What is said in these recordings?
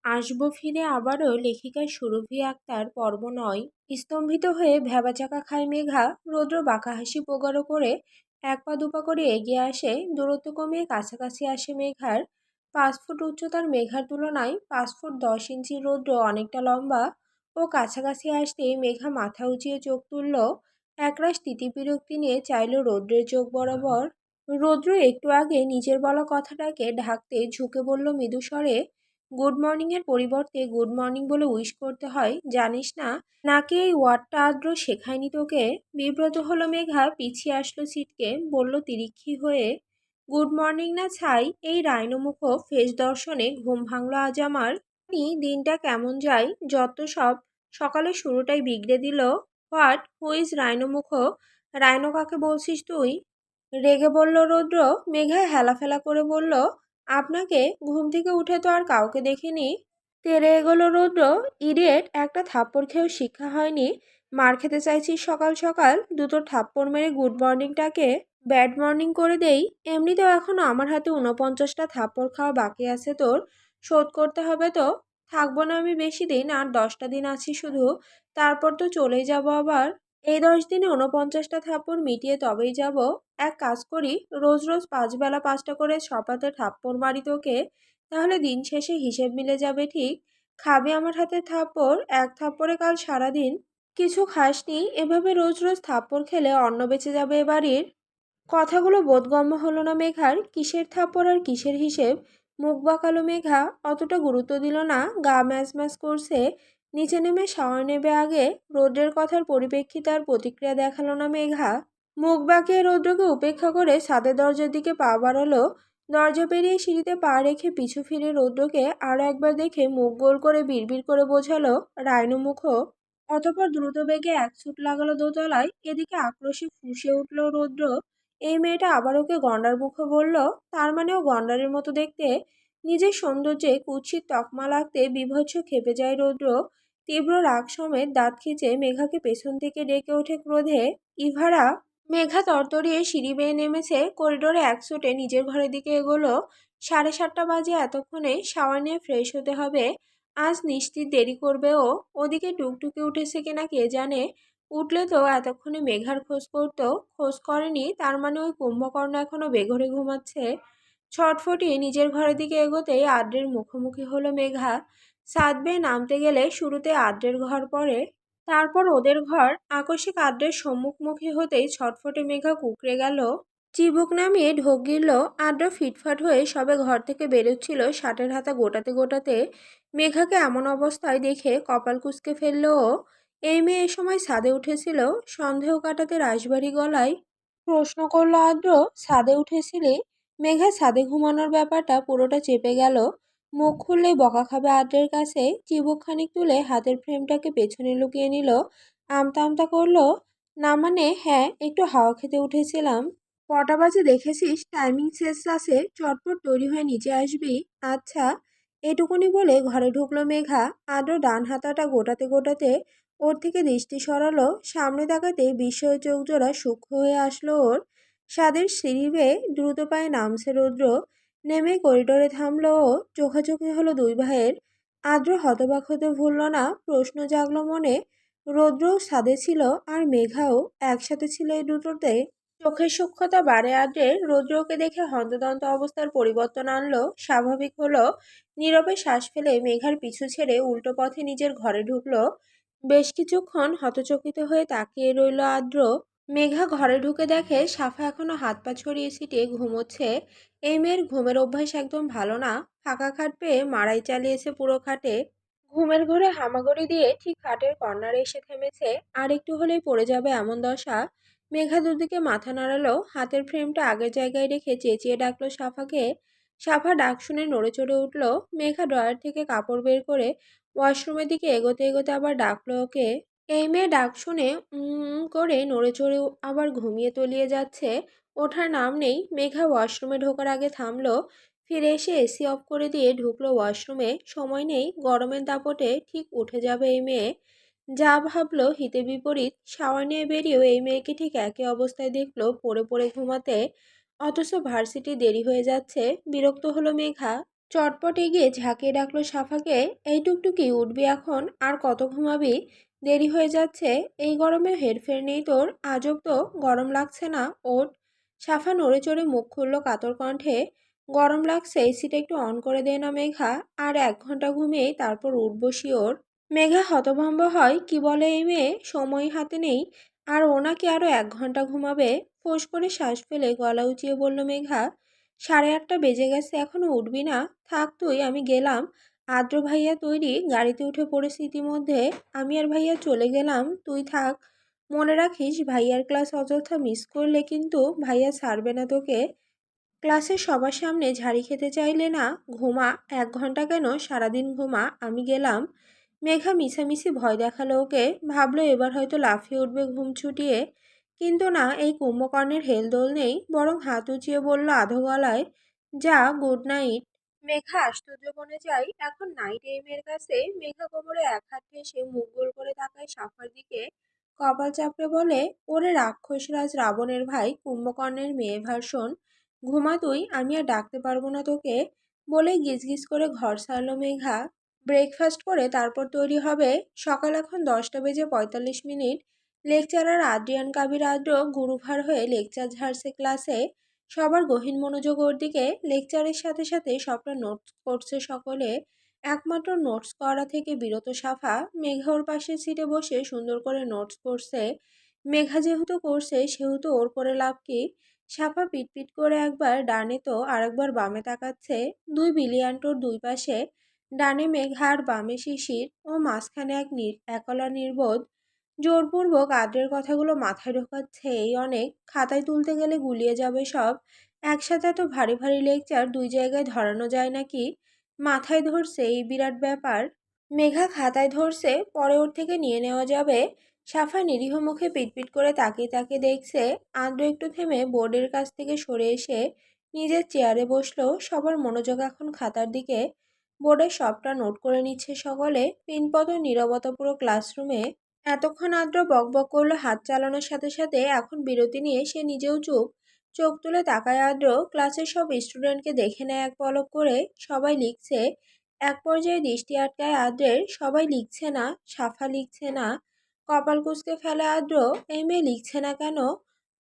আসবো ফিরে আবারও লেখিকা সুরভি আক্তার পর্ব ৯। স্তম্ভিত হয়ে ভ্যাবাচাকা খায় মেঘা। রৌদ্র বাঁকা হাসি প্রগাঢ় করে এক পা দুপা করে এগিয়ে আসে, দূরত্ব কমিয়ে কাছাকাছি আসে মেঘার। 5 ফুট উচ্চতার মেঘার তুলনায় 5 ফুট 10 ইঞ্চি রৌদ্র অনেকটা লম্বা। ও কাছাকাছি আসতেই মেঘা মাথা উঁচিয়ে চোখ তুলল, একরাশ তিতিবিরক্তি নিয়ে চাইল রৌদ্রের চোখ বরাবর। রৌদ্র একটু আগে নিজের বলা কথাটাকে ঢাকতে ঝুঁকে বলল মৃদু স্বরে, গুড মর্নিং এর পরিবর্তে গুড মর্নিং বলে উইশ করতে হয়, জানিস না? নাকি এই ওয়ার্ডটা আদ্র শেখায়নি তোকে? বিব্রত হলো মেঘা, পিছিয়ে আসলো ছিটকে, বলল তিরিক্ষি হয়ে, গুড মর্নিং না ছাই, এই রাইনোমুখ ফেস দর্শনে ঘুম ভাঙলো আজ আমার। দিনটা কেমন যায়, যত সব সকালে শুরুটাই বিগড়ে দিল। হোয়াট, হু ইজ রাইনোমুখ? রাইনো কাকে বলছিস তুই? রেগে বলল রৌদ্র। মেঘা হেলাফেলা করে বলল, আপনাকে। ঘুম থেকে উঠে তো আর কাউকে দেখিনি। তেরে এগোলো রৌদ্র। ইডিয়েট, একটা থাপ্পড় খেয়েও শিক্ষা হয়নি? মার খেতে চাইছিস সকাল সকাল? দুটো থাপ্পড় মেরে গুড মর্নিংটাকে ব্যাড মর্নিং করে দেই। এমনিতেও এখনো আমার হাতে 49টা থাপ্পড় খাওয়া বাকি আছে তোর, শোধ করতে হবে তো। থাকবো না আমি বেশি দিন, আর 10টা দিন আছি শুধু, তারপর তো চলেই যাব আবার। এই 10 দিনে 49টা থাপ্পড় মিটিয়ে তবেই যাব। এক কাজ করি, রোজ রোজ 5 বেলা 5টা করে সপাতে থাপ্পড় মারি তোকে, তাহলে দিন শেষে হিসেব মিলে যাবে ঠিক। খাবি আমার হাতে থাপ্পড়, এক থাপ্পড়ে কাল সারাদিন। কিছু খাসনি, এভাবে রোজ রোজ থাপ্পড় খেলে অন্ন বেঁচে যাবে এ বাড়ির। কথাগুলো বোধগম্য হলো না মেঘার। কিসের থাপ্পড় আর কিসের হিসেব? মুখ বাঁকালো মেঘা, অতটা গুরুত্ব দিল না। গা ম্যাজ ম্যাজ করছে, নিচে নেমে শাওয়ার নেবে আগে। রৌদ্রের কথার পরিপ্রেক্ষিতে আর প্রতিক্রিয়া দেখালো না মেঘা। মুখ বাঁকিয়ে রৌদ্রকে উপেক্ষা করে ছাদের দরজার দিকে পা বাড়ালো। দরজা পেরিয়ে সিঁড়িতে পা রেখে পিছু ফিরে রৌদ্রকে আরো একবার দেখে মুখ গোল করে বিড়বিড় করে বোঝালো, রাইনো মুখ। অতঃপর দ্রুত বেগে এক ছুট লাগালো দোতলায়। এদিকে আক্রোশে ফুঁসে উঠল রৌদ্র, এই মেয়েটা আবার ওকে গন্ডার মুখে বলল। তার মানে ও গন্ডারের মতো দেখতে? নিজের সৌন্দর্যে কুৎসিত তকমা লাগতে বিভৎস খেপে যায় রৌদ্র। তীব্র রাগ সমেত দাঁত খিঁচে মেঘাকে পেছন থেকে ডেকে ওঠে ক্রোধে, ইভারা! মেঘা তরতরিয়ে সিঁড়ি বেয়ে নেমেছে, করিডোরে এক ছুটে নিজের ঘরের দিকে এগোলো। 7:30 বাজে, এতক্ষণে শাওয়ার নিয়ে ফ্রেশ হতে হবে। আজ নিশ্চিত দেরি করবে ও। ওদিকে টুকটুকি উঠেছে কিনা কে জানে। উঠলে তো এতক্ষণে মেঘার খোঁজ করতো। খোঁজ করেনি, তার মানে ওই কুম্ভকর্ণ এখনো বেঘরে ঘুমাচ্ছে। ছটফটিয়ে নিজের ঘরের দিকে এগোতেই আদ্রের মুখোমুখি হলো মেঘা। ছাদ বেয়ে নামতে গেলে শুরুতে আদ্রের ঘর পড়ে, তারপর ওদের ঘর। আকস্মিক আদ্রের সম্মুখমুখী হতেই ছটফটে মেঘা কুঁকড়ে গেল। চিবুক নামিয়ে ঢোক গিলল। আদ্র ফিটফাট হয়ে সবে ঘর থেকে বেরোচ্ছিল, শার্টের হাতা গোটাতে গোটাতে মেঘাকে এমন অবস্থায় দেখে কপাল কুঁচকে ফেলল ও। এই মেয়ে এ সময় ছাদে উঠেছিল? সন্দেহ কাটাতে রাশবাড়ি গলায় প্রশ্ন করল আদ্র, ছাদে উঠেছিলি? মেঘা ছাদে ঘুমানোর ব্যাপারটা পুরোটা চেপে গেল। মুখ খুললেই বকা খাবে আদ্রের কাছে। চিবুক খানিক তুলে হাতের ফ্রেমটাকে পেছনে লুকিয়ে নিল। আমতা আমতা করলো, না মানে হ্যাঁ, একটু হাওয়া খেতে উঠেছিলাম। কটা বাজে দেখেছিস? টাইমিং শেষ আছে, চটপট তৈরি হয়ে নিচে আসবি। আচ্ছা। এটুকুনি বলে ঘরে ঢুকলো মেঘা। আদ্র ডান হাতাটা গোটাতে গোটাতে ওর থেকে দৃষ্টি সরালো। সামনে তাকাতে বিস্ময়ে চোখ জোড়া সূক্ষ্ম হয়ে আসলো ওর। ছাদের সিঁড়ি বেয়ে দ্রুত পায়ে নামছে রৌদ্র। নেমে করিডোরে থামলো ও। চোখাচোখি হলো দুই ভাইয়ের। আদ্র হতবাক হতে ভুলল না। প্রশ্ন জাগলো মনে, রৌদ্রও ছাদে ছিল আর মেঘাও একসাথে ছিল এই দুটোতে? চোখের সূক্ষ্মতা বাড়ে আদ্রের। রৌদ্রকে দেখে হন্তদন্ত অবস্থার পরিবর্তন আনলো, স্বাভাবিক হলো। নীরবে শ্বাস ফেলে মেঘার পিছু ছেড়ে উল্টো পথে নিজের ঘরে ঢুকলো। বেশ কিছুক্ষণ হতচকিত হয়ে তাকিয়ে রইল আদ্র। মেঘা ঘরে ঢুকে দেখে সাফা এখনো হাত পা ছড়িয়ে ছিটিয়ে ঘুমোচ্ছে। এই মেয়ের ঘুমের অভ্যাস একদম ভালো না। ফাঁকা খাট পেয়ে মারাই চালিয়েছে পুরো খাটে। ঘুমের ঘোরে হামাগুড়ি দিয়ে ঠিক খাটের কর্নারে এসে থেমেছে। আর একটু হলেই পড়ে যাবে এমন দশা। মেঘা দুদিকে মাথা নাড়ালো, হাতের ফ্রেমটা আগের জায়গায় রেখে চেঁচিয়ে ডাকলো সাফাকে। সাফা ডাক শুনে নড়ে চড়ে উঠল। মেঘা ড্রয়ার থেকে কাপড় বের করে ওয়াশরুমের দিকে এগোতে এগোতে আবার ডাকলো ওকে। এই মেয়ে ডাক শুনে করে নড়ে চড়ে আবার ঘুমিয়ে তলিয়ে যাচ্ছে। ওঠার নাম নেই। মেঘা ওয়াশরুমে ঢোকার আগে থামলো। ফিরে এসে এসি অফ করে দিয়ে ঢুকলো ওয়াশরুমে। সময় নেই, গরমের দাপটে ঠিক উঠে যাবে এই মেয়ে। যা ভাবলো হিতে বিপরীত। শাওয়ার নিয়ে বেরিয়েও এই মেয়েকে ঠিক একই অবস্থায় দেখলো পড়ে পড়ে ঘুমাতে। অথচ ভার্সিটি দেরি হয়ে যাচ্ছে। বিরক্ত হলো মেঘা। চটপট এগিয়ে ঝাঁকিয়ে ডাকলো সাফাকে। এই টুকটুকি, উঠবি এখন? আর কত ঘুমাবি? দেরি হয়ে যাচ্ছে। এই গরমে হেরফের নেই তোর? আজব তো, গরম লাগছে না? ওঠ। সাফা নড়ে চড়ে মুখ খুলল কাতর কণ্ঠে। গরম লাগছে, এসিটা একটু অন করে দে না মেঘা। আর 1 ঘন্টা ঘুমিয়েই তারপর উঠবো শিওর। মেঘা হতভম্ব হয়, কি বলে এই মেয়ে, সময় হাতে নেই। আর ও নাকি আরো 1 ঘন্টা ঘুমাবে। ফোঁস করে শ্বাস ফেলে গলা উঁচিয়ে বলল মেঘা, 8:30 বেজে গেছে, এখনো উঠবি না? থাক তুই, আমি গেলাম। আদ্র ভাইয়া তৈরি, গাড়িতে উঠে পড়েছি ইতিমধ্যে। আমি আর ভাইয়া চলে গেলাম, তুই থাক। মনে রাখিস, ভাইয়ার ক্লাস অযথা মিস করলে কিন্তু ভাইয়া ছাড়বে না তোকে। ক্লাসের সবার সামনে ঝাড়ি খেতে চাইলে না? ঘুমা। 1 ঘন্টা কেন, সারাদিন ঘুমা, আমি গেলাম। মেঘা মিছামিছি ভয় দেখালো ওকে। ভাবলো এবার হয়তো লাফিয়ে উঠবে ঘুম ছুটিয়ে। কিন্তু না, এই কুম্ভকর্ণের হেলদোল নেই, বরং হাত উঁচিয়ে বলল আধো গলায়, যা, গুড নাইট। মেঘা আশ্চর্য বনে যায়, এখন নাইট এই মেয়ের কাছে? মেঘা কোমরে 1 হাত ঠেসে মুখ গোল করে তাকায় সাফার দিকে। কপাল চাপড়ে বলে, ওরে রাক্ষসরাজ রাবণের ভাই, কুম্ভকর্ণের মেয়ে ভার্সন, ঘুমা তুই, আমি আর ডাকতে পারবো না তোকে। বলে গিজগিজ করে ঘর ছাড়লো মেঘা। ব্রেকফাস্ট করে তারপর তৈরি হবে। সকাল এখন 10টা বেজে 45 মিনিট। লেকচারার আদ্রিয়ান কাবির আদ্র গুরুভার হয়ে লেকচার ঝাড়ছে ক্লাসে। সবার গহীন মনোযোগ ওর দিকে। লেকচারের সাথে সাথে সবটা নোটস করছে সকলে। একমাত্র নোটস করা থেকে বিরত সাফা মেঘা ওর পাশের সিটে বসে সুন্দর করে নোটস করছে। মেঘা যেহেতু করছে সেহেতু ওর করে লাভ কি? সাফা পিটপিট করে একবার ডানে তো আরেকবার বামে তাকাচ্ছে। দুই বিলিয়ান্টোর দুই পাশে, ডানে মেঘা আর বামে শিশির, ও মাঝখানে একলা নির্বোধ। জোরপূর্বক আদ্রের কথাগুলো মাথায় ঢোকাচ্ছে এই অনেক। খাতায় তুলতে গেলে গুলিয়ে যাবে সব। একসাথে এত ভারী ভারী লেকচার 2 জায়গায় ধরানো যায় নাকি? মাথায় ধরছে এই বিরাট ব্যাপার। মেঘা খাতায় ধরছে, পরে ওর থেকে নিয়ে নেওয়া যাবে। সাফা নিরীহ মুখে পিটপিট করে তাকিয়ে তাকিয়ে দেখছে। আদ্র একটু থেমে বোর্ডের কাছ থেকে সরে এসে নিজের চেয়ারে বসলো। সবার মনোযোগ এখন খাতার দিকে। বোর্ডে সবটা নোট করে নিচ্ছে সকলে। পিনপত নীরবতা পুরো ক্লাসরুমে। এতক্ষণ আদ্র বকবক করলো হাত চালানোর সাথে সাথে, এখন বিরতি নিয়ে সে নিজেও চুপ। চোখ তুলে তাকায় আদ্র। ক্লাসের সব স্টুডেন্টকে দেখে নেয় এক পলক করে। সবাই লিখছে। এক পর্যায়ে দৃষ্টি আটকায় আদ্রের। সবাই লিখছে না, সাফা লিখছে না। কপাল কুঁচকে ফেলে আদ্র, এই মেয়ে লিখছে না কেন?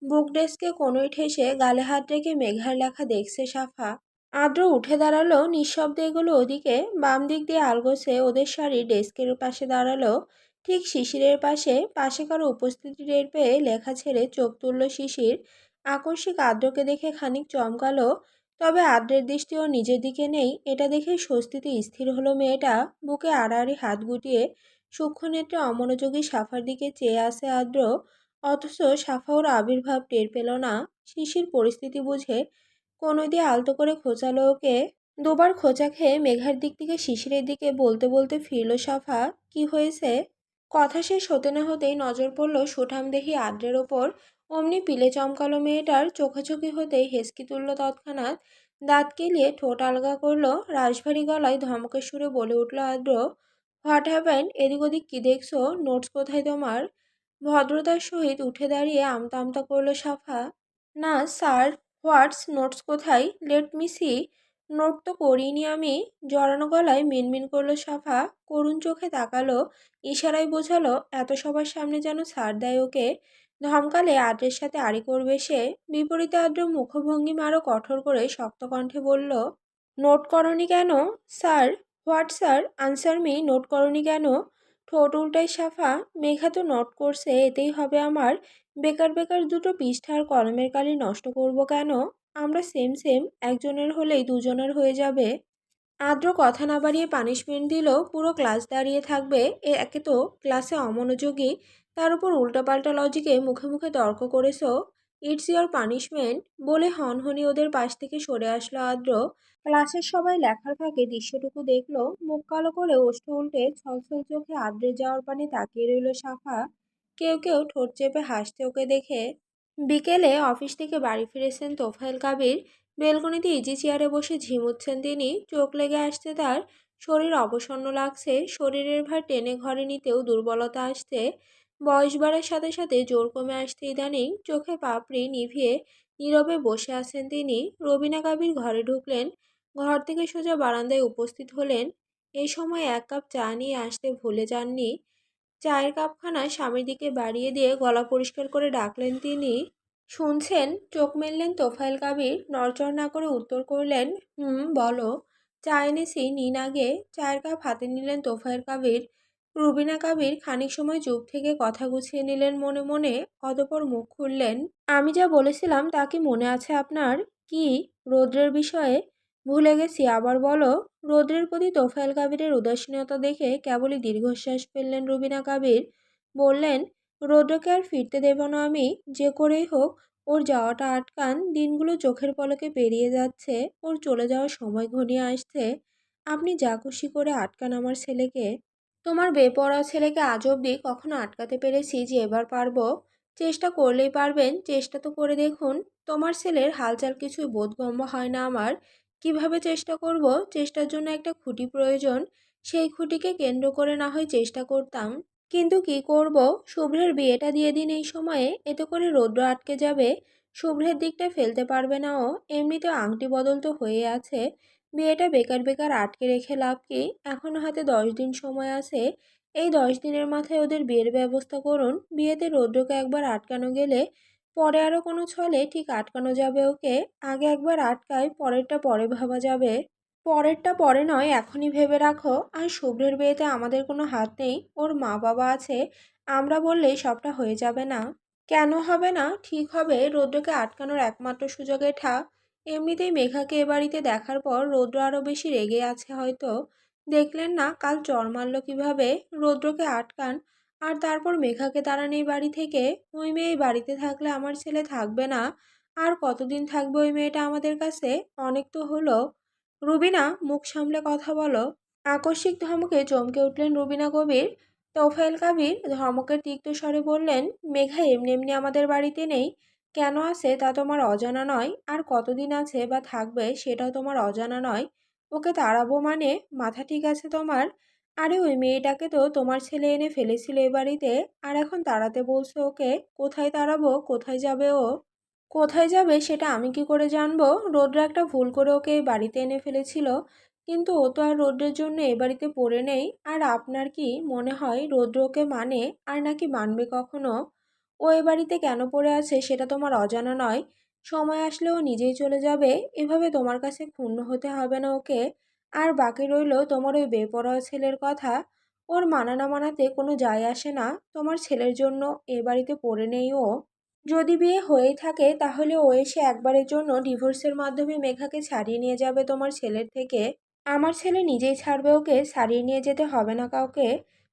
বুক ডেস্কে কোনোই ঠেসে গালে হাত রেখে মেঘার লেখা দেখছে সাফা। আদ্র উঠে দাঁড়ালো, নিঃশব্দে এগুলো ওদিকে। বাম দিক দিয়ে আলগোছে ওদের শাড়ি ডেস্কের পাশে দাঁড়ালো। ঠিক শিশিরের পাশে। পাশে কারো উপস্থিতি টের পেয়ে লেখা ছেড়ে চোখ তুলল শিশির। আকস্মিক আদ্রকে দেখে খানিক চমকালো। তবে আদ্রের দৃষ্টি ওর নিজের দিকে নেই, এটা দেখে স্বস্তিতে স্থির হলো মেয়েটা। বুকে আড়াআড়ি হাত গুটিয়ে সূক্ষ্ম নেত্রে অমনোযোগী সাফার দিকে চেয়ে আসে আদ্র। অথচ সাফা ওর আবির্ভাব টের পেল না। শিশির পরিস্থিতি বুঝে কোনো দিয়ে আলতো করে খোঁচালো ওকে। দুবার খোঁচা খেয়ে মেঘার দিক থেকে শিশিরের দিকে বলতে বলতে ফিরল সাফা, কি হয়েছে? কথা শেষ হতে না হতেই নজর পড়ল সুঠামদেহী আদ্রের ওপর। অমনি পিলে চমকালো মেয়েটার। চোখাচোখি হতেই হেসকি তুলল তৎক্ষণাৎ। দাঁত কেলিয়ে ঠোঁট আলগা করলো। রাশভারী গলায় ধমকের সুরে বলে উঠল আদ্র, হোয়াট হ্যাপেন্ড? এদিক ওদিক কি দেখছো? নোটস কোথায় তোমার? ভদ্রতার সহিত উঠে দাঁড়িয়ে আমতা আমতা করল সাফা, না স্যার। হোয়াটস নোটস কোথায়? Let me see. নোট তো করিনি আমি। জড়ানো গলায় মিনমিন করলো সাফা। করুণ চোখে তাকালো। ইশারায় বোঝালো এত সবার সামনে যেন ছাড় দেয় ওকে। ধমকালে আদ্রের সাথে আড়ি করবে সে। বিপরীতে আদ্র মুখভঙ্গিমা আরো কঠোর করে শক্ত কণ্ঠে বলল, নোট করনি কেন? Sir. What sir? Answer me. Note করনি কেন? ঠোঁট উল্টায় সাফা। মেঘা তো নোট করছে, এতেই হবে আমার। বেকার বেকার দুটো পৃষ্ঠা আর কলমের কালি নষ্ট করব কেন? আমরা সেম সেম, একজনের হলেই দুজনের হয়ে যাবে। আদ্র কথা না বাড়িয়ে পানিশমেন্ট দিল। পুরো ক্লাস দাঁড়িয়ে থাকবে। একে তো ক্লাসে অমনোযোগী, তার উপর উল্টাপাল্টা লজিকে মুখে মুখে তর্ক করেছো। It's your punishment. বলে হনহনি ওদের পাশ থেকে সরে আসলো আদ্র। ক্লাসের সবাই লেখার ফাঁকে দৃশ্যটুকু দেখলো। মুখ কালো করে ওষ্ঠ উল্টে ছলছল চোখে আদ্রের যাওয়ার পানে তাকিয়ে রইল সাফা। কেউ কেউ ঠোঁট চেপে হাসছে ওকে দেখে। বিকেলে অফিস থেকে বাড়ি ফিরেছেন তোফায়েল কাবির। বেলকনিতে ইজি চেয়ারে বসে ঝিমুচ্ছেন তিনি। চোখ লেগে আসছে তার। শরীর অবসন্ন লাগছে। শরীরের ভার টেনে ঘরে নিতেও দুর্বলতা আসছে। বয়স বাড়ার সাথে সাথে জোর কমে আসছে ইদানিং। চোখে পাপড়ি নিভিয়ে নীরবে বসে আছেন তিনি। রবিনা কাবির ঘরে ঢুকলেন। ঘর থেকে সোজা বারান্দায় উপস্থিত হলেন। এই সময় এক কাপ চা নিয়ে আসতে ভুলে যাননি। চায়ের কাপখানা স্বামীর দিকে বাড়িয়ে দিয়ে গলা পরিষ্কার করে ডাকলেন তিনি। শুনছেন? চোখ মেললেন তোফায়েল কাবির, নড়চড় না করে উত্তর করলেন, হুম বলো। চা এনেছি, নিন আগে। চায়ের কাপ হাতে নিলেন তোফায়েল কাবির। রুবিনা কাবির খানিক সময় চুপ থেকে কথা গুছিয়ে নিলেন মনে মনে, অতঃপর মুখ খুললেন। আমি যা বলেছিলাম তা কি মনে আছে আপনার? কি? রৌদ্রের বিষয়ে? ভুলে গেছি, আবার বলো। রৌদ্রের প্রতি তোফায়েল কাবিরের উদাসীনতা দেখে কেবলই দীর্ঘশ্বাস ফেললেন রুবিনা কাবির। বললেন, রৌদ্রকে আর ফিরতে দেব না আমি, যে করেই হোক। ওর যাওয়াটা আটকান, দিনগুলো চোখের পলকে পেরিয়ে যাচ্ছে, ওর চলে যাওয়ার সময় ঘনিয়ে আসছে। আপনি যা খুশি করে আটকান আমার ছেলেকে। তোমার বেপরোয়া ছেলেকে আজ অবধি কখনো আটকাতে পেরেছি যে এবার পারবো? চেষ্টা করলেই পারবেন, চেষ্টা তো করে দেখুন। তোমার ছেলের হালচাল কিছুই বোধগম্য হয় না আমার। কিভাবে চেষ্টা করব? চেষ্টার জন্য একটা খুঁটি প্রয়োজন। সেই খুঁটিকে কেন্দ্র করে না হয় চেষ্টা করতাম। কিন্তু কি করব? শুভ্রের বিয়েটা দিয়ে দিন এই সময়ে, এতে করে রৌদ্র আটকে যাবে। শুভ্রের দিকটা ফেলতে পারবে না ও, এমনিতেও আংটি বদল তো হয়ে আছে। বিয়েটা বেকার বেকার আটকে রেখে লাভ কি? এখনো হাতে 10 দিন সময় আছে। এই 10 দিনের মাথায় ওদের বিয়ের ব্যবস্থা করুন। বিয়েতে রৌদ্রকে একবার আটকানো গেলে পরে আরও কোনো ছলে ঠিক আটকানো যাবে ওকে। আগে একবার আটকায়, পরেরটা পরে ভাবা যাবে। পরেরটা পরে নয়, এখনই ভেবে রাখো। আর শুভ্রের বিয়েতে আমাদের কোনো হাত নেই, ওর মা বাবা আছে। আমরা বললেই সবটা হয়ে যাবে না? কেন হবে না? ঠিক হবে। রৌদ্রকে আটকানোর একমাত্র সুযোগ এটা। এমনিতেই মেঘাকে এ বাড়িতে দেখার পর রৌদ্র আরও বেশি রেগে আছে হয়তো। দেখলেন না কাল চর মারল কীভাবে? রৌদ্রকে আটকান, আর তারপর মেঘাকে তাড়ান এই বাড়ি থেকে। ওই মেয়ে এই বাড়িতে থাকলে আমার ছেলে থাকবে না। আর কতদিন থাকবে ওই মেয়েটা আমাদের কাছে? অনেক তো হলো। রুবিনা, মুখ সামলে কথা বলো। আকস্মিক ধমকে চমকে উঠলেন রুবিনা কবির। তোফায়েল কাবির ধমকের তিক্ত স্বরে বললেন, মেঘা এমনি এমনি আমাদের বাড়িতে নেই। কেন আছে তা তোমার অজানা নয়, আর কতদিন আছে বা থাকবে সেটাও তোমার অজানা নয়। ওকে তাড়াবো মানে? মাথা ঠিক আছে তোমার? আরে ওই মেয়েটাকে তো তোমার ছেলে এনে ফেলেছিল এ বাড়িতে, আর এখন তাড়াতে বলছো ওকে? কোথায় তাড়াবো? কোথায় যাবে ও? কোথায় যাবে সেটা আমি কি করে জানবো? রৌদ্র একটা ভুল করে ওকে এই বাড়িতে এনে ফেলেছিল। কিন্তু ও তো আর রৌদ্রের জন্য এ বাড়িতে পড়ে নেই। আর আপনার কি মনে হয় রৌদ্র ওকে মানে? আর নাকি মানবে কখনো? ও এ বাড়িতে কেন পড়ে আছে সেটা তোমার অজানা নয়। সময় আসলে ও নিজেই চলে যাবে। এভাবে তোমার কাছে ক্ষুণ্ণ হতে হবে না ওকে। আর বাকি রইল তোমার ওই বেপরোয়া ছেলের কথা। ওর মানা না মানাতে কোনো যায় আসে না। তোমার ছেলের জন্য এ বাড়িতে পড়ে নেই ও। যদি বিয়ে হয়েই থাকে তাহলে ও এসে একবারের জন্য ডিভোর্সের মাধ্যমে মেঘাকে ছাড়িয়ে নিয়ে যাবে তোমার ছেলের থেকে। আমার ছেলে নিজেই ছাড়বে ওকে, ছাড়িয়ে নিয়ে যেতে হবে না কাউকে।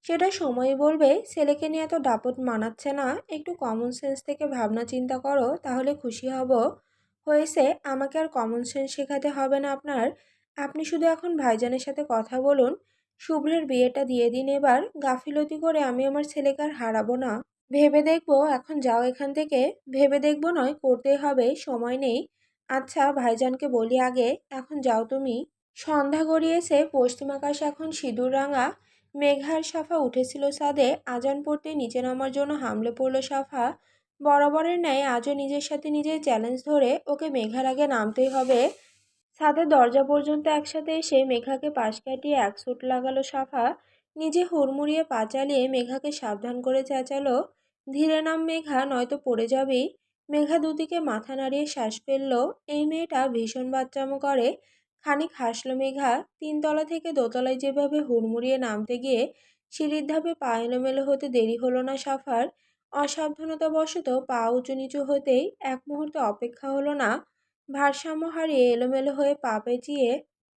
সেটা সময়ই বলবে। ছেলেকে নিয়ে এত দাপট মানাচ্ছে না, একটু কমন সেন্স থেকে ভাবনা চিন্তা করো, তাহলে খুশি হব। হয়েছে, আমাকে আর কমন সেন্স শেখাতে হবে না আপনার। আপনি শুধু এখন ভাইজানের সাথে কথা বলুন। শুভ্রের বিয়েটা দিয়ে দিন এবার। গাফিলতি করে আমি আমার ছেলেকে আর হারাবো না। ভেবে দেখবো, এখন যাও এখান থেকে। ভেবে দেখবো নয়, করতেই হবে, সময় নেই। আচ্ছা ভাইজানকে বলি আগে, এখন যাও তুমি। সন্ধ্যা গড়িয়েছে, পশ্চিম আকাশ এখন সিঁদুর রাঙা। মেঘার সাফা উঠেছিল ছাদে, আজান পড়তে নিচে নামার জন্য হামলে পড়ল সাফা। বরাবরের ন্যায় আজও নিজের সাথে নিজের চ্যালেঞ্জ ধরে ওকে মেঘার আগে নামতেই হবে। ছাদের দরজা পর্যন্ত একসাথে এসে মেঘাকে পাশ কাটিয়ে এক ছুট লাগালো সাফা। নিজে হুড়মুড়িয়ে পা চালিয়ে মেঘাকে সাবধান করে চেঁচালো, ধীরে নাম মেঘা, নয়তো পড়ে যাবি। মেঘা দুদিকে মাথা নাড়িয়ে শ্বাস ফেলল। এই মেয়েটা ভীষণ বাচ্চামো করে। খানিক হাসল মেঘা। 3 তলা থেকে দোতলায় যেভাবে হুড়মুড়িয়ে নামতে গিয়ে সিঁড়ির ধাপে পা এলোমেলো হতে দেরি হলো না সাফার। অসাবধানতাবশত পা উঁচু নিচু হতেই এক মুহূর্তে অপেক্ষা হলো না। ভারসাম্য হারিয়ে এলোমেলো হয়ে পা পেঁচিয়ে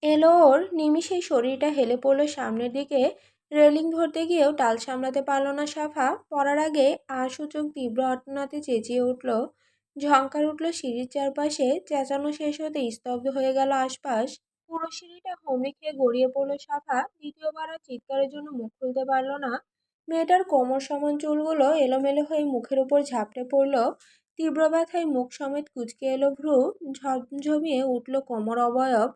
এলো ওর। নিমিষেই শরীরটা হেলে পড়ল সামনের দিকে। রেলিং ধরতে গিয়েও টাল সামলাতে পারল না সাফা। পড়ার আগে সূচক তীব্র আর্তনাদে চেঁচিয়ে উঠল। ঝংকার উঠল সিঁড়ির চারপাশে। চেঁচানো শেষ হতে স্তব্ধ হয়ে গেল আশপাশ। পুরো সিঁড়িটা হুমড়ি খেয়ে গড়িয়ে পড়ল সাফা। দ্বিতীয়বার আর চিৎকারের জন্য মুখ খুলতে পারল না। মেয়েটার কোমর সমান চুলগুলো এলোমেলো হয়ে মুখের উপর ঝাপটে পড়ল। তীব্র ব্যথায় মুখ সমেত কুঁচকে এলো ভ্রু। ঝমঝমিয়ে উঠল কোমর অবয়ব।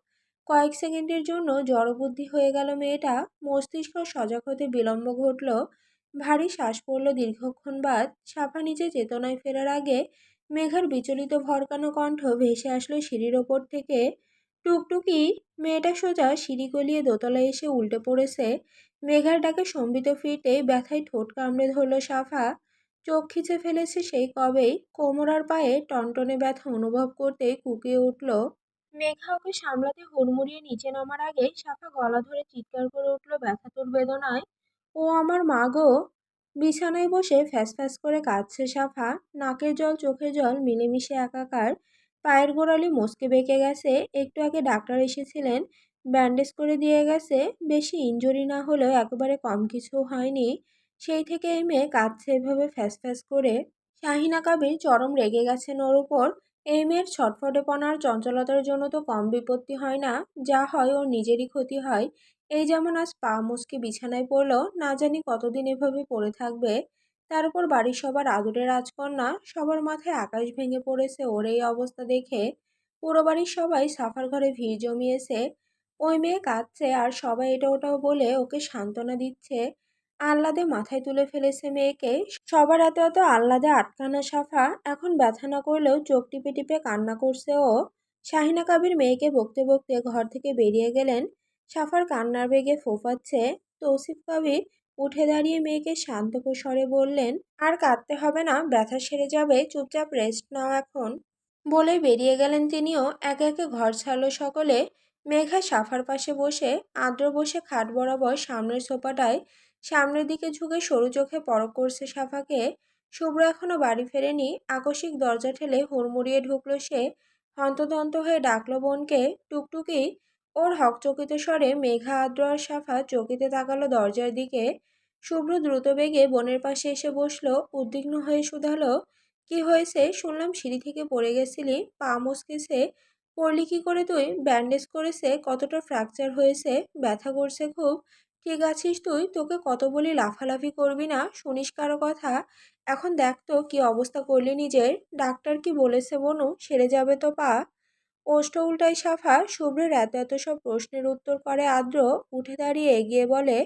কয়েক সেকেন্ডের জন্য জড়বুদ্ধি হয়ে গেল মেয়েটা। মস্তিষ্ক সজাগ হতে বিলম্ব ঘটল। ভারী শ্বাস পড়ল দীর্ঘক্ষণ বাদ। সাফা নিচে চেতনায় ফেরার আগে মেঘার বিচলিত ভরকানো কণ্ঠ ভেসে আসলো সিঁড়ির ওপর থেকে। টুকটুকি মেয়েটা সোজা সিঁড়ি গলিয়ে দোতলায় এসে উল্টে পড়েছে। মেঘার ডাকে সম্বিত ফিরতেই ব্যথায় ঠোঁট কামড়ে ধরল সাফা। চোখ খিচে ফেলেছে সেই কবেই, কোমর আর পায়ে টনটনে ব্যথা অনুভব করতেই কুঁকিয়ে উঠল। মেঘা ওকে সামলাতে হুড়মুড়িয়ে নিচে নামার আগে সাফা গলা ধরে চিৎকার করে উঠল ব্যথাতুর বেদনায়। ও আমার মা গো! বিছানায় বসে ফ্যাস ফ্যাস করে কাঁদছে সাফা। নাকের জল চোখের জল মিলেমিশে একাকার। পায়ের গোড়ালি মচকে বেঁকে গেছে। একটু আগে ডাক্তার এসেছিলেন, ব্যান্ডেজ করে দিয়ে গেছে। বেশি ইনজুরি না হলেও একেবারে কম কিছু হয়নি। সেই থেকে এই মেয়ে কাঁদছে এভাবে ফ্যাস ফ্যাস করে। শাহিনা কাবির চরম রেগে গেছেন ওর উপর। এই মেয়ের ছটফটেপনা আর চঞ্চলতার জন্য তো কম বিপত্তি হয় না, যা হয় ওর নিজেরই ক্ষতি হয়। এই যেমন আজ পা মুচকে বিছানায় পড়লো, না জানি কতদিন এভাবে পড়ে থাকবে। তার উপর বাড়ির সবার আদরের রাজকন্যা, সবার মাথায় আকাশ ভেঙে পড়েছে ওর এই অবস্থা দেখে। পুরো বাড়ির সবাই সাফার ঘরে ভিড় জমিয়েছে। ওই মেয়ে কাঁদছে আর সবাই এটা ওটাও বলে ওকে সান্ত্বনা দিচ্ছে। আহ্লাদে মাথায় তুলে ফেলেছে মেয়েকে। সবার এত এত আহ্লাদে আটকানা সাফা এখন ব্যথা না করলেও চোখ টিপে টিপে কান্না করছে ও। শাহিনা কাবির মেয়েকে বকতে বকতে ঘর থেকে বেরিয়ে গেলেন। সাফার কান্নার বেগে ফোঁফাচ্ছে। তৌসিফ কাবির উঠে দাঁড়িয়ে মেয়েকে শান্ত স্বরে বললেন, আর কাঁদতে হবে না, ব্যথা সেরে যাবে, চুপচাপ রেস্ট নাও এখন। বলে বেরিয়ে গেলেন তিনিও। একে একে ঘর ছাড়লো সকলে। মেঘা সাফার পাশে বসে, আদ্র বসে খাট বরাবর সামনের সোফাটায় সামনের দিকে ঝুঁকে সরু চোখে পরখ করছে সাফাকে। শুভ্র এখনো বাড়ি ফেরেনি। আকস্মিক দরজা ঠেলে হুড়মুড়িয়ে ঢুকলো সে। হন্তদন্ত হয়ে ডাকলো বোনকে, টুকটুকি। ওর হকচকিত স্বরে মেঘা, আদ্র আর সাফা চকিতে তাকালো দরজার দিকে। শুভ্র দ্রুত বেগে বোনের পাশে এসে বসলো, উদ্বিগ্ন হয়ে শুধালো, কি হয়েছে? শুনলাম সিঁড়ি থেকে পড়ে গেছিলি, পা মচকেছে। পড়লি কি করে তুই? ব্যান্ডেজ করেছে? কতটা ফ্র্যাকচার হয়েছে? ব্যথা করছে খুব? ঠিক আছিস তুই? তোকে কত বলি লাফালাফি করবি না, শুনিস কারো কথা? এখন দেখ তো কি অবস্থা করলি নিজের। ডাক্তার কি বলেছে বনু, সেরে যাবে তো পা? ওষ্ঠ উল্টায় সাফা। শুভ্রের এত এত সব প্রশ্নের উত্তর করে আদ্র। উঠে দাঁড়িয়ে এগিয়ে বলে,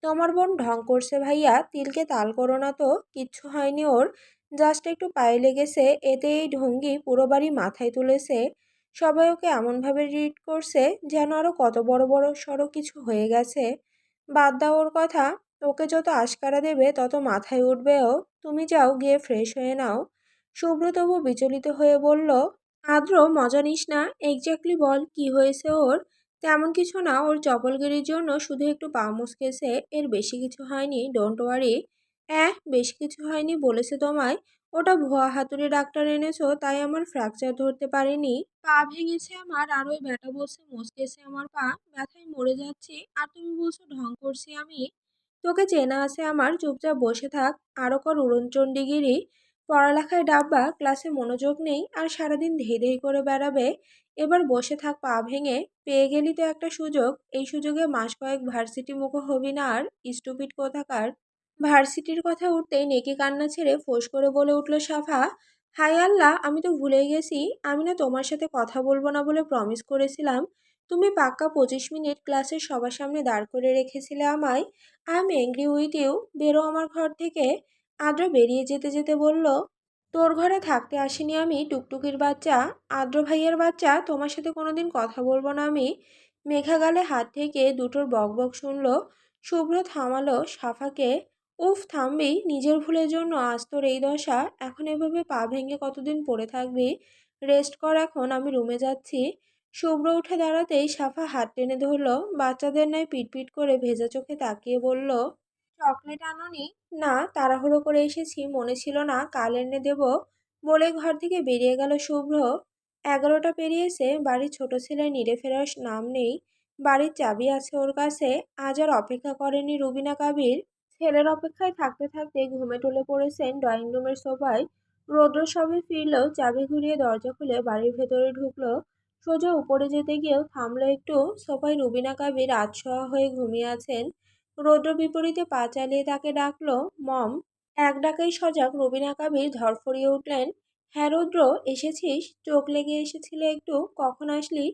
তোমার বোন ঢং করছে ভাইয়া, তিলকে তাল করো না তো, কিচ্ছু হয়নি ওর। জাস্ট একটু পায়ে লেগেছে, এতে এই ঢঙ্গি পুরো বাড়ি মাথায় তুলেছে। সবাই ওকে এমনভাবে রিড করছে যেন আরো কত বড় বড় সড়ো কিছু হয়ে গেছে। বাদ দাও ওর কথা। ওকে যত আশকারা দেবে তত মাথায় উঠবে ও। তুমি যাও গিয়ে ফ্রেশ হয়ে নাও। শুভ্র তবু বিচলিত হয়ে বলল, আদ্র মজা নিস না, এক্স্যাক্টলি বল কি হয়েছে ওর। তেমন কিছু না, ওর চপলগিরির জন্য শুধু একটু পা মুচকেছে, এর বেশি কিছু হয়নি, ডোন্ট ওয়ারি। বেশি কিছু হয়নি বলেছে তোমায়? ওটা ভুয়া হাতুড়ি ডাক্তার এনেছো, তাই আমার ফ্র্যাকচার ধরতে পারিনি। পা ভেঙেছে আমার, আর ওই ব্যাটা বলছে মুচকেছে আমার পা। ব্যথায় মরে যাচ্ছি, আর তুমি বলছো ঢং করছি আমি। তোকে চেনা আছে আমার, চুপচাপ বসে থাক। আরো কর উড়নচণ্ডীগিরি। পড়ালেখায় ডাব্বা, ক্লাসে মনোযোগ নেই, আর সারাদিন ধেই ধেই করে বেড়াবে। এবার বসে থাক পা ভেঙে। পেয়ে গেলি তো একটা সুযোগ, এই সুযোগে মাস কয়েক ভার্সিটি মুখো হবি না আর, স্টুপিড কোথাকার। ভার্সিটির কথা উঠতেই নেকি কান্না ছেড়ে ফোঁস করে বলে উঠল সাফা, হায় আল্লাহ, আমি তো ভুলেই গেছি। আমি না তোমার সাথে কথা বলবো না বলে প্রমিস করেছিলাম। তুমি পাক্কা 25 মিনিট ক্লাসের সবার সামনে দাঁড় করে রেখেছিলে আমায়। I am angry with you, বেরো আমার ঘর থেকে। আদ্র বেরিয়ে যেতে যেতে বলল, তোর ঘরে থাকতে আসিনি আমি, টুকটুকির বাচ্চা। আদ্র ভাইয়ের বাচ্চা, তোমার সাথে কোনোদিন কথা বলবো না আমি। মেঘা গালে হাত থেকে দুটোর বকবক শুনল। শুভ্র থামালো সাফাকে। উফ থামবি, নিজের ভুলের জন্য আজ তোর এই দশা। এখন এভাবে পা ভেঙে কতদিন পড়ে থাকবি? রেস্ট কর এখন, আমি রুমে যাচ্ছি। শুভ্র উঠে দাঁড়াতেই সাফা হাত টেনে ধরল। বাচ্চাদের ন্যায় পিটপিট করে ভেজা চোখে তাকিয়ে বলল, চকলেট আনোনি? না, তাড়াহুড়ো করে এসেছি, মনে ছিল না, কাল এনে দেব। বলে ঘর থেকে বেরিয়ে গেল শুভ্র। 11টা পেরিয়েছে, বাড়ির ছোট ছেলে নিরে ফেরার নাম নেই। বাড়ির চাবি আছে ওর কাছে। আজ আর অপেক্ষা করেনি রুবিনা কাবির। ছেলের অপেক্ষায় থাকতে থাকতে ঘুমে টলে পড়েছেন ড্রয়িং রুমের সোফায়। রৌদ্র সবে ফিরলেও চাবি ঘুরিয়ে দরজা খুলে বাড়ির ভেতরে ঢুকলো। সোজা উপরে যেতে গিয়েও থামলো একটু। সোফায় রুবিনা কাবির আধশোয়া হয়ে ঘুমিয়ে আছেন। রৌদ্র বিপরীতে পা চালিয়ে তাকে ডাকলো, মম। এক ডাকাই সজাগ রুবিনা কাবির ধরফরিয়ে উঠলেন, হ্যাঁ রৌদ্র, এসেছিস? চোখ লেগে এসেছিল একটু, কখন আসলি?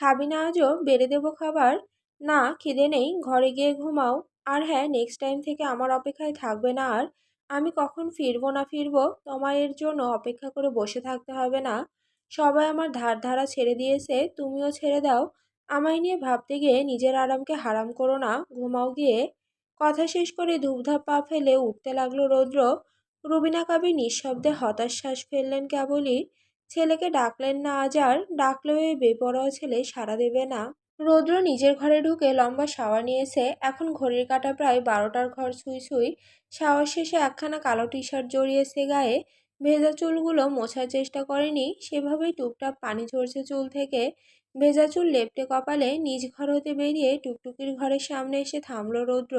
খাবি না আজও? বেড়ে দেবো খাবার। না, খিদে নেই, ঘরে গিয়ে ঘুমাও। আর হ্যাঁ, নেক্সট টাইম থেকে আমার অপেক্ষায় থাকবে না আর। আমি কখন ফিরবো না ফিরবো তোমায় এর জন্য অপেক্ষা করে বসে থাকতে হবে না। সবাই আমার ধার ধারা ছেড়ে দিয়েছে, তুমিও ছেড়ে দাও। আমায় নিয়ে ভাবতে গিয়ে নিজের আরামকে হারাম করো না, ঘুমাও গিয়ে। কথা শেষ করে ধূপধাপ পা ফেলে উঠতে লাগলো রৌদ্র। রুবিনা কাবি নিঃশব্দে হতাশ শ্বাস ফেললেন কেবলই। ছেলেকে ডাকলেন না আজ আর, ডাকলেও এই বেপরোয়া ছেলে সাড়া দেবে না। রৌদ্র নিজের ঘরে ঢুকে লম্বা শাওয়ার নিয়েছে। এখন ঘড়ির কাঁটা প্রায় 12টার ঘর ছুঁই ছুঁই। শাওয়ার শেষে একখানা কালো টি শার্ট জড়িয়েছে গায়ে। ভেজা চুলগুলো মোছার চেষ্টা করেনি, সেভাবেই টুপটাপ পানি ঝরছে চুল থেকে। ভেজা চুল লেপ্টে কপালে নিজ ঘর হতে বেরিয়ে টুকটুকির ঘরের সামনে এসে থামলো রৌদ্র।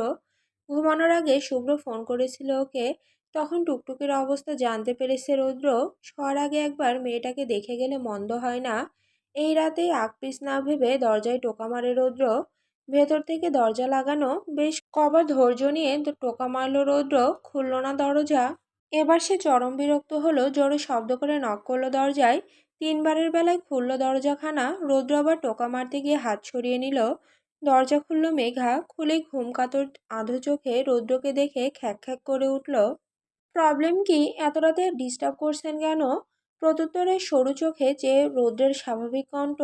ঘুমানোর আগে শুভ্র ফোন করেছিল ওকে। তখন টুকটুকির অবস্থা জানতে পেরেছে রৌদ্র। শোয়ার আগে একবার মেয়েটাকে দেখে গেলে মন্দ হয় না। এই রাতেই আকপিস না ভেবে দরজায় টোকা মারে রৌদ্র। ভেতর থেকে দরজা লাগানো, বেশ কবার ধৈর্য নিয়ে টোকা মারল রৌদ্র, খুলল না দরজা। এবার সে চরম বিরক্ত হলো, জোরে শব্দ করে নক করলো দরজায়। 3বারের বেলায় খুলল দরজাখানা। রৌদ্র আবার টোকা মারতে গিয়ে হাত সরিয়ে নিল। দরজা খুলল মেঘা, খুলেই ঘুম কাতর আধো চোখে রৌদ্রকে দেখে খ্যাক খ্যাক করে উঠল। প্রবলেম কি, এত রাতে ডিস্টার্ব করছেন কেন? প্রত্যুত্তরে সরু চোখে চেয়ে রৌদ্রের স্বাভাবিক কণ্ঠ।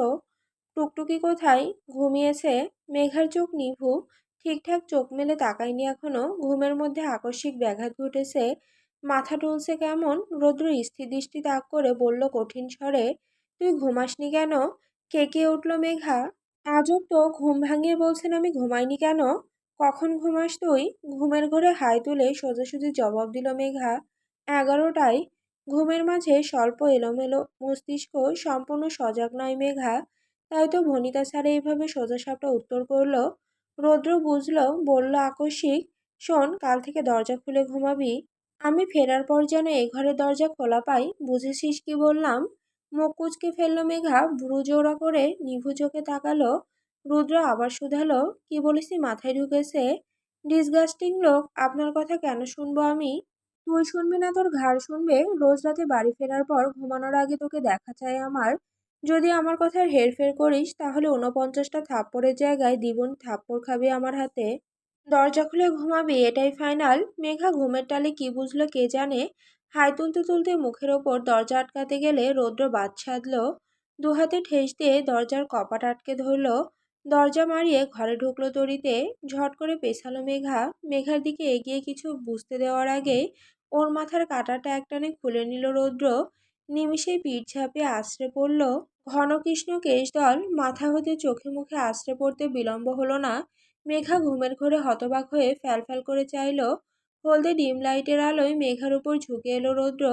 টুকটুকি কোথায়? ঘুমিয়েছে। মেঘার চোখ নিভু, ঠিকঠাক চোখ মেলে তাকায়নি এখনো। ঘুমের মধ্যে আকস্মিক ব্যাঘাত ঘটেছে। মাথা টুলছে কেমন। রৌদ্র স্থির দৃষ্টি তাক করে বলল কঠিন স্বরে, তুই ঘুমাসনি কেন? কেঁকিয়ে উঠল মেঘা। আজব তো, ঘুম ভাঙিয়ে বলছেন আমি ঘুমাইনি কেন? কখন ঘুমাস তুই? ঘুমের ঘোরে হাই তুলে সোজাসুজি জবাব দিল মেঘা, 11টায়। ঘুমের মাঝে স্বল্প এলোমেলো মস্তিষ্ক, সম্পূর্ণ সজাগ নয় মেঘা। তাই তো ভনিতা স্যারে এইভাবে সোজাসাপটা উত্তর করল। রৌদ্র বুঝল, বলল আকস্মিক, শোন, কাল থেকে দরজা খুলে ঘুমাবি। আমি ফেরার পর যেন এ ঘরের দরজা খোলা পাই, বুঝেছিস কি বললাম? মুখ কুঁচকে ফেলল মেঘা, ভ্রু জোড়া করে নিভু চোখে তাকালো। রুদ্র আবার শুধালো, কি বলেছি মাথায় ঢুকেছে? ডিসগাস্টিং লোক, আপনার কথা কেন শুনবো আমি? তুই শুনবি না, তোর ঘাড় শুনবে। রোজ রাতে বাড়ি ফেরার পর ঘুমানোর আগে তোকে দেখা চাই আমার। যদি আমার কথার হেরফের করিস তাহলে 49টা থাপ্পড়ের জায়গায় দ্বিগুণ থাপ্পড় খাবি আমার হাতে। দরজা খুলে ঘুমাবি, এটাই ফাইনাল। মেঘা ঘুমের টালে কি বুঝলো কে জানে। হাই তুলতে তুলতে মুখের ওপর দরজা আটকাতে গেলে রৌদ্র বাদ সাধল। দুহাতে ঠেস দিয়ে দরজার কপাট আটকে ধরল। দরজা মারিয়ে ঘরে ঢুকলো তড়িতে। ঝট করে পেছালো মেঘা। মেঘার দিকে এগিয়ে কিছু বুঝতে দেওয়ার আগে ওর মাথার কাঁটাটা একটানে খুলে নিল রৌদ্র। নিমিষেই পিঠ ঝাঁপিয়ে আছড়ে পড়ল। ঘন কৃষ্ণ কেশদল মাথা হতে চোখে মুখে আছড়ে পড়তে বিলম্ব হলো না। মেঘা ঘুমের ঘোরে হতবাক হয়ে ফ্যালফ্যাল করে চাইল। হলদে ডিম লাইটের আলোয় মেঘার উপর ঝুঁকে এলো রৌদ্র।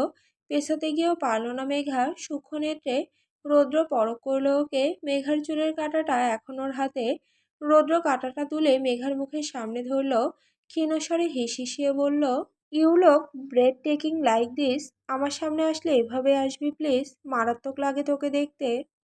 পেছাতে গিয়েও পারল না মেঘা, সূক্ষ্ম নেত্রে। রৌদ্র পরখ করলো ওকে। মেঘার চুলের কাঁটাটা এখন ওর হাতে। রৌদ্র কাঁটাটা তুলে মেঘার মুখের সামনে ধরল। ক্ষীণস্বরে হিসিয়ে বলল, you look breath taking like this. আমার সামনে আসলে এভাবে আসবি প্লিজ, মারাত্মক লাগে তোকে দেখতে।